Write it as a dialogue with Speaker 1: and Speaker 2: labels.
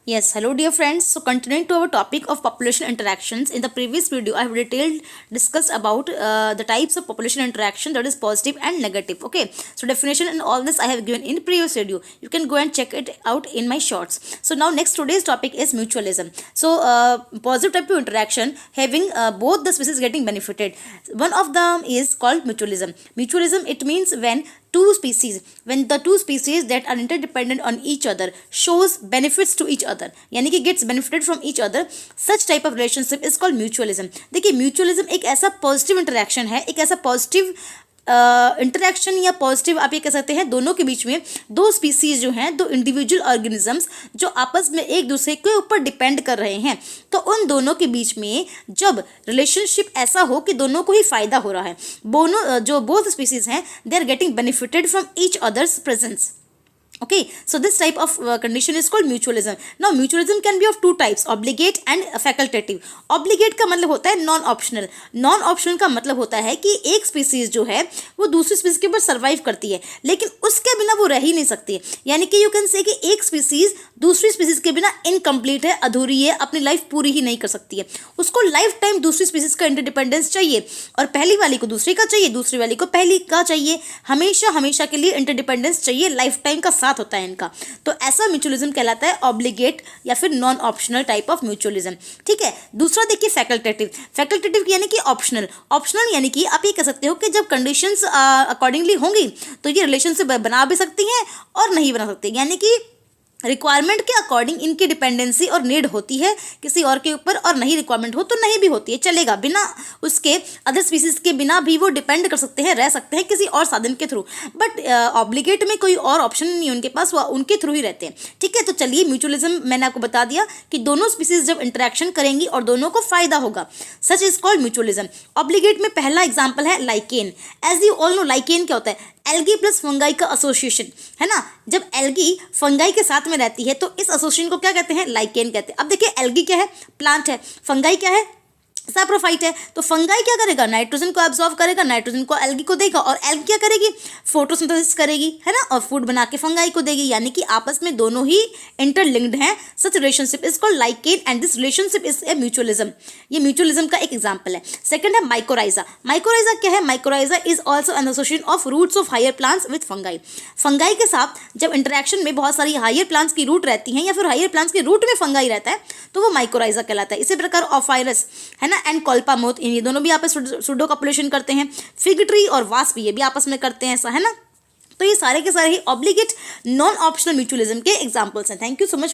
Speaker 1: Yes, hello dear friends. So continuing to our topic of population interactions, in the previous video I have detailed discussed about the types of population interaction, that is positive and negative. Okay, so definition and all this I have given in previous video. You can go and check it out in my shorts. So now next today's topic is mutualism. So positive type of interaction having both the species getting benefited. One of them is called mutualism. Mutualism, it means when the two species that are interdependent on each other shows benefits to each other, यानी कि gets benefited from each other, such type of relationship is called mutualism. देखिए mutualism एक ऐसा positive interaction है, एक ऐसा positive interaction या positive आप ये कह सकते हैं, दोनों के बीच में दो स्पीसीज जो हैं, दो इंडिविजुअल ऑर्गेनिजम्स जो आपस में एक दूसरे के ऊपर डिपेंड कर रहे हैं, तो उन दोनों के बीच में जब रिलेशनशिप ऐसा हो कि दोनों को ही फायदा हो रहा है, दोनों जो बोथ स्पीसीज हैं they are getting benefited from each other's presence. Okay, so this type of condition is called mutualism. Now mutualism can be of two types, obligate and facultative. Obligate का मतलब होता है नॉन ऑप्शनल. नॉन ऑप्शनल का मतलब होता है कि एक स्पीसीज जो है वो दूसरी स्पीसीज के ऊपर सर्वाइव करती है, लेकिन उसके बिना वो रह ही नहीं सकती है. यानी कि यू कैन से कि एक स्पीसीज दूसरी स्पीसीज के बिना इनकम्प्लीट है, अधूरी है, अपनी लाइफ पूरी ही नहीं कर सकती है. उसको लाइफ टाइम दूसरी स्पीसीज का इंटरडिपेंडेंस चाहिए, और पहली वाली को दूसरी का चाहिए, दूसरी वाली को पहली का चाहिए. हमेशा हमेशा के लिए इंटरडिपेंडेंस चाहिए, लाइफ टाइम का साथ होता है इनका. तो ऐसा म्यूचुअलिज्म कहलाता है ऑब्लिगेट या फिर non optional type of mutualism. ठीक है. दूसरा देखिए फैकल्टेटिव. फैकल्टेटिव यानी कि ऑप्शनल. ऑप्शनल यानी कि आप ये कह सकते हो कि जब कंडीशंस अकॉर्डिंगली होंगी तो ये रिलेशनशिप बना भी सकती हैं और नहीं बना सकती, यानी कि रिक्वायरमेंट के अकॉर्डिंग इनकी डिपेंडेंसी और नीड होती है किसी और के ऊपर, और नहीं रिक्वायरमेंट हो तो नहीं भी होती है, चलेगा. बिना उसके अदर स्पीसीज के बिना भी वो डिपेंड कर सकते हैं, रह सकते हैं किसी और साधन के थ्रू, बट ऑब्लिगेट में कोई और ऑप्शन नहीं है उनके पास, वो उनके थ्रू ही रहते हैं. ठीक है. तो चलिए म्यूचुअलिज्म मैंने आपको बता दिया कि दोनों स्पीसीज जब इंटरेक्शन करेंगी और दोनों को फायदा होगा, such is called mutualism. Obligate में पहला एग्जाम्पल है lichen. As you all know lichen क्या होता है? एल्गी प्लस फंगाई का एसोसिएशन है ना. जब एल्गी फंगाई के साथ में रहती है तो इस एसोसिएशन को क्या कहते हैं? लाइकेन कहते हैं. अब देखिए एल्गी क्या है? प्लांट है. फंगाई क्या है? सैप्रोफाइट है. तो फंगाई क्या करेगा? नाइट्रोजन को एब्जॉर्व करेगा, नाइट्रोजन को एल्गी को देगा, और एल्गी क्या करेगी? फोटोसिंथेसिस करेगी, है ना, और फूड बना के फंगाई को देगी. यानी कि आपस में दोनों ही इंटरलिंक्ड हैं. सच relationship is called lichen and this relationship is a mutualism. ये म्यूचुअलिज्म का एक एग्जांपल है. सेकंड है माइकोराइजा. माइकोराइजा क्या है? Mycorrhiza is also an association of roots of higher plants with fungi. Fungi के साथ जब इंटरेक्शन में बहुत सारी हायर प्लांट्स की रूट रहती हैं या फिर हायर प्लांट्स के रूट में फंगाई रहता है तो वो माइकोराइजा कहलाता है. इसी प्रकार ऑफायरस है ना एंड कॉल्पामोथ, ये दोनों भी आपस में सुडो कॉपुलेशन करते हैं. फिग ट्री और वास्प ये भी आपस में करते हैं, ऐसा है ना. तो ये सारे के सारे ही ऑब्लिगेट नॉन ऑप्शनल म्यूचुअलिज्म के एग्जांपल्स हैं. Thank you so much.